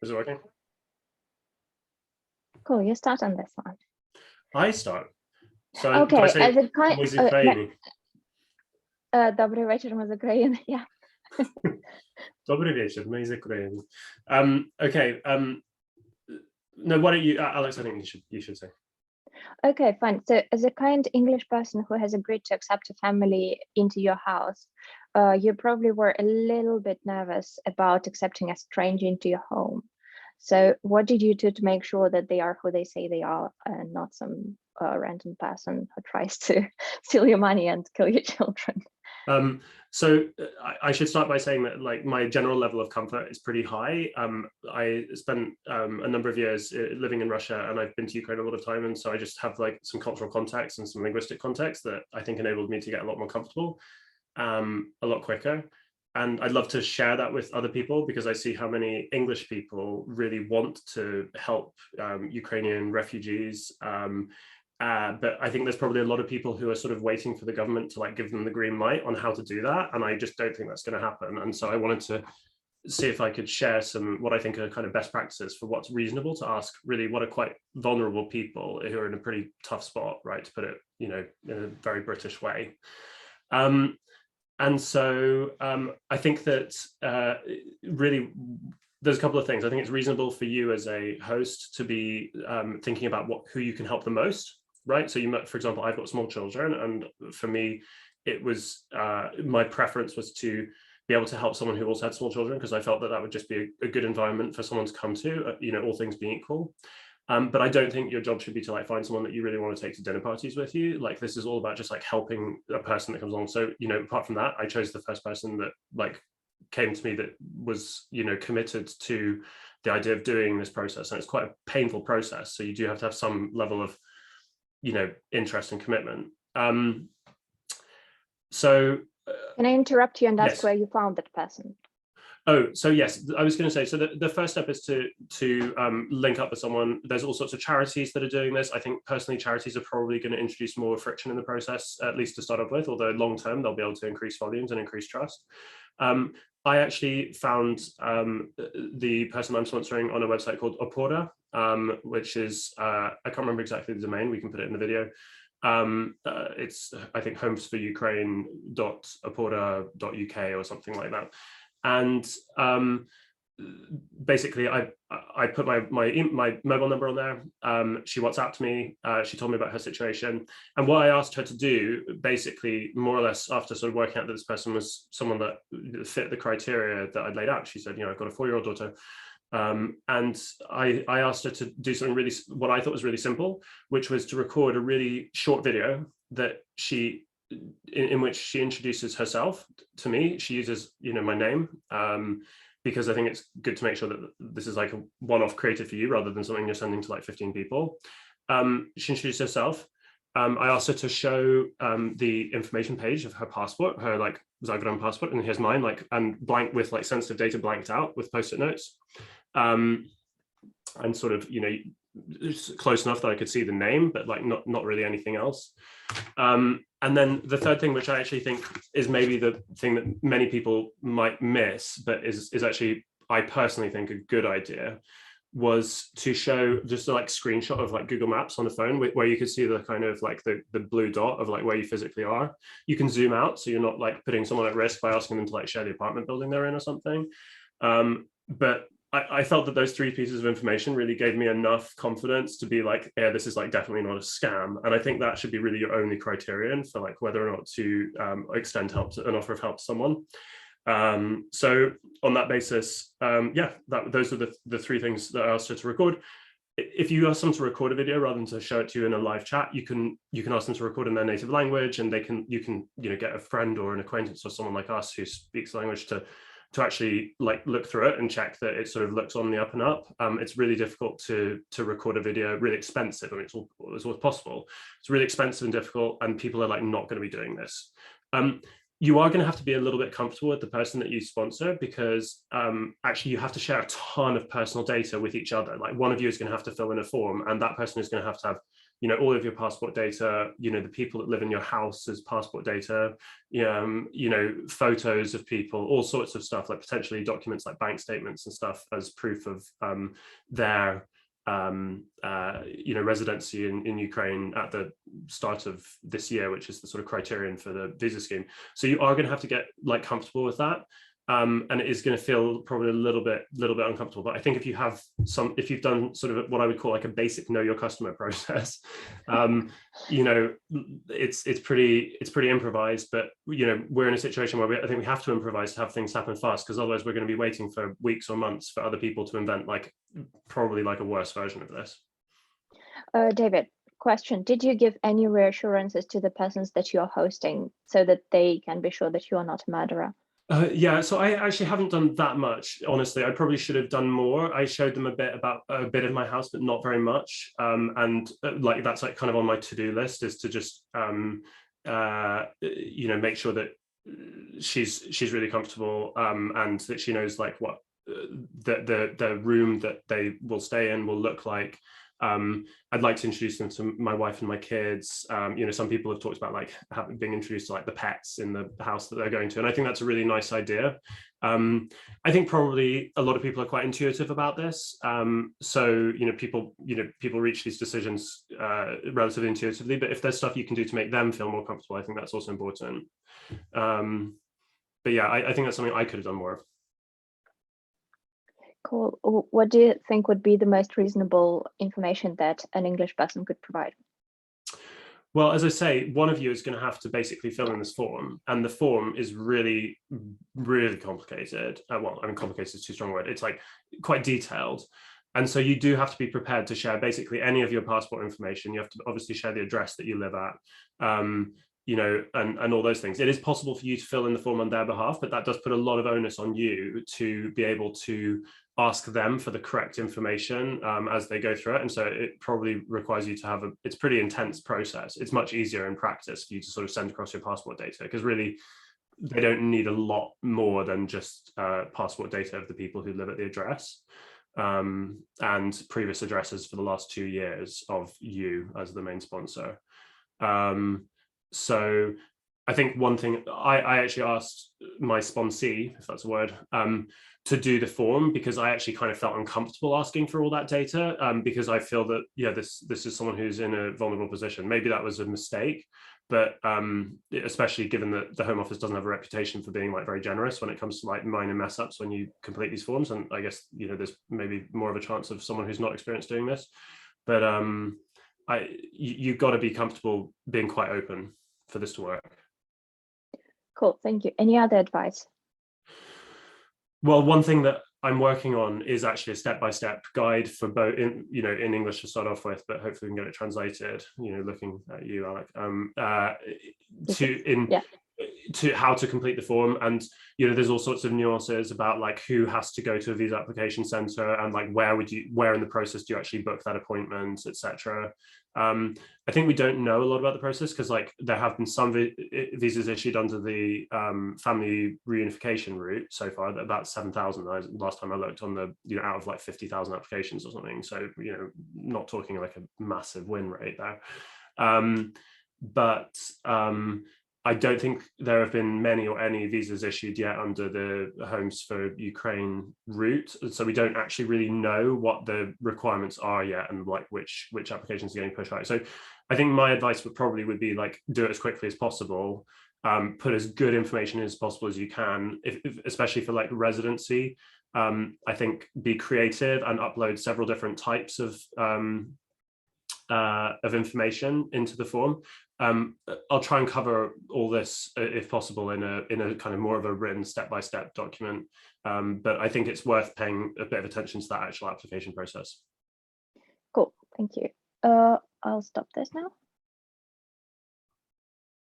Is it working? Cool, you start on this one. I start. So Okay, do I say as a kind, "Ми з України"? Добрий вечір, ми з України. Yeah. Добрий вечір, ми з України. Okay. No, why don't you, Alex? I think you should say. Okay, fine. So, as a kind English person who has agreed to accept a family into your house, you probably were a little bit nervous about accepting a stranger into your home. So, what did you do to make sure that they are who they say they are, and not some random person who tries to steal your money and kill your children? So I should start by saying that, like, my general level of comfort is pretty high. I spent a number of years living in Russia, and I've been to Ukraine a lot of time, and so I just have like some cultural context and some linguistic context that I think enabled me to get a lot more comfortable a lot quicker. And I'd love to share that with other people, because I see how many English people really want to help Ukrainian refugees. But I think there's probably a lot of people who are sort of waiting for the government to like give them the green light on how to do that. And I just don't think that's going to happen. And so I wanted to see if I could share some, what I think are kind of best practices for what's reasonable to ask really what are quite vulnerable people who are in a pretty tough spot, right, to put it, you know, in a very British way. And so I think that really there's a couple of things. I think it's reasonable for you as a host to be thinking about who you can help the most, right? So you might, for example, I've got small children, and for me, it was my preference was to be able to help someone who also had small children, because I felt that that would just be a good environment for someone to come to, you know, all things being equal. But I don't think your job should be to like find someone that you really want to take to dinner parties with you. Like, this is all about just like helping a person that comes along. So, you know, apart from that, I chose the first person that like came to me that was, you know, committed to the idea of doing this process. And it's quite a painful process. So you do have to have some level of, you know, interest and commitment. Can I interrupt you and ask yes. where you found that person? Oh, so yes, I was going to say, so the first step is to link up with someone. There's all sorts of charities that are doing this. I think personally, charities are probably going to introduce more friction in the process, at least to start off with, although long term, they'll be able to increase volumes and increase trust. I actually found the person I'm sponsoring on a website called Opora, which is, I can't remember exactly the domain, we can put it in the video. It's, I think, homesforukraine.opora.uk or something like that. And basically I put my mobile number on there. She WhatsApped me, she told me about her situation, and what I asked her to do, basically, more or less, after sort of working out that this person was someone that fit the criteria that I'd laid out. She said, you know, I've got a 4-year-old daughter, and I asked her to do something really, what I thought was really simple, which was to record a really short video that in which she introduces herself to me. She uses, you know, my name, because I think it's good to make sure that this is like a one-off created for you rather than something you're sending to like 15 people. She introduced herself. I asked her to show the information page of her passport, her like Zagreb passport, and here's mine, like, and blank with like sensitive data blanked out with post-it notes, and sort of, you know, close enough that I could see the name, but like not really anything else. And then the third thing, which I actually think is maybe the thing that many people might miss, but is actually, I personally think, a good idea, was to show just a like screenshot of like Google Maps on the phone, where you could see the kind of like the blue dot of like where you physically are. You can zoom out, so you're not like putting someone at risk by asking them to like share the apartment building they're in or something. But I felt that those 3 pieces of information really gave me enough confidence to be like, yeah, this is like definitely not a scam. And I think that should be really your only criterion for like whether or not to extend help, an offer of help to someone. So on that basis, yeah, those are the 3 things that I asked her to record. If you ask them to record a video rather than to show it to you in a live chat, you can ask them to record in their native language, and you can you know, get a friend or an acquaintance or someone like us who speaks the language to actually like look through it and check that it sort of looks on the up and up. It's really difficult to record a video, really expensive. I mean, it's all possible. It's really expensive and difficult, and people are like not going to be doing this. You are going to have to be a little bit comfortable with the person that you sponsor, because actually you have to share a ton of personal data with each other. Like, one of you is going to have to fill in a form, and that person is going to have you know, all of your passport data, you know, the people that live in your house as passport data, you know, photos of people, all sorts of stuff, like potentially documents like bank statements and stuff as proof of their you know, residency in Ukraine at the start of this year, which is the sort of criterion for the visa scheme. So you are going to have to get like comfortable with that. And it is going to feel probably a little bit uncomfortable. But I think if you've done sort of what I would call like a basic know your customer process, you know, it's pretty improvised. But you know, we're in a situation where I think we have to improvise to have things happen fast, because otherwise we're going to be waiting for weeks or months for other people to invent like probably like a worse version of this. David, question: did you give any reassurances to the persons that you are hosting so that they can be sure that you are not a murderer? Yeah, so I actually haven't done that much, honestly. I probably should have done more. I showed them a bit of my house, but not very much. And like that's like kind of on my to-do list, is to just you know, make sure that she's really comfortable, and that she knows like what the room that they will stay in will look like. I'd like to introduce them to my wife and my kids. You know, some people have talked about like being introduced to like the pets in the house that they're going to, and I think that's a really nice idea. I think probably a lot of people are quite intuitive about this. So you know, people reach these decisions relatively intuitively. But if there's stuff you can do to make them feel more comfortable, I think that's also important. But yeah, I think that's something I could have done more of. Cool. What do you think would be the most reasonable information that an English person could provide? Well, as I say, one of you is going to have to basically fill in this form, and the form is really, really complicated. Well, I mean, complicated is too strong a word. It's like quite detailed. And so you do have to be prepared to share basically any of your passport information. You have to obviously share the address that you live at, you know, and all those things. It is possible for you to fill in the form on their behalf, but that does put a lot of onus on you to be able to ask them for the correct information as they go through it. And so it probably requires you to have it's pretty intense process. It's much easier in practice for you to sort of send across your passport data, because really they don't need a lot more than just passport data of the people who live at the address, and previous addresses for the last 2 years of you as the main sponsor. So I think one thing I actually asked my sponsee, if that's a word, to do the form, because I actually kind of felt uncomfortable asking for all that data, because I feel that, yeah, this is someone who's in a vulnerable position. Maybe that was a mistake, but especially given that the Home Office doesn't have a reputation for being like very generous when it comes to like minor mess ups when you complete these forms. And I guess, you know, there's maybe more of a chance of someone who's not experienced doing this, but you've got to be comfortable being quite open for this to work. Cool, thank you. Any other advice? Well, one thing that I'm working on is actually a step-by-step guide for both, in English to start off with, but hopefully we can get it translated. You know, looking at you, Alec, to how to complete the form. And you know, there's all sorts of nuances about like who has to go to a visa application center, and like where in the process do you actually book that appointment, etc. I think we don't know a lot about the process, because like there have been some visas issued under the family reunification route so far, that about 7,000 last time I looked, on the, you know, out of like 50,000 applications or something. So, you know, not talking like a massive win rate there. But I don't think there have been many or any visas issued yet under the Homes for Ukraine route. So we don't actually really know what the requirements are yet, and like which applications are getting pushed out. So I think my advice would be like, do it as quickly as possible. Put as good information as possible as you can, especially for like residency. I think be creative and upload several different types of information into the form. I'll try and cover all this if possible in a kind of more of a written step-by-step document, but I think it's worth paying a bit of attention to that actual application process. Cool, thank you. I'll stop this now.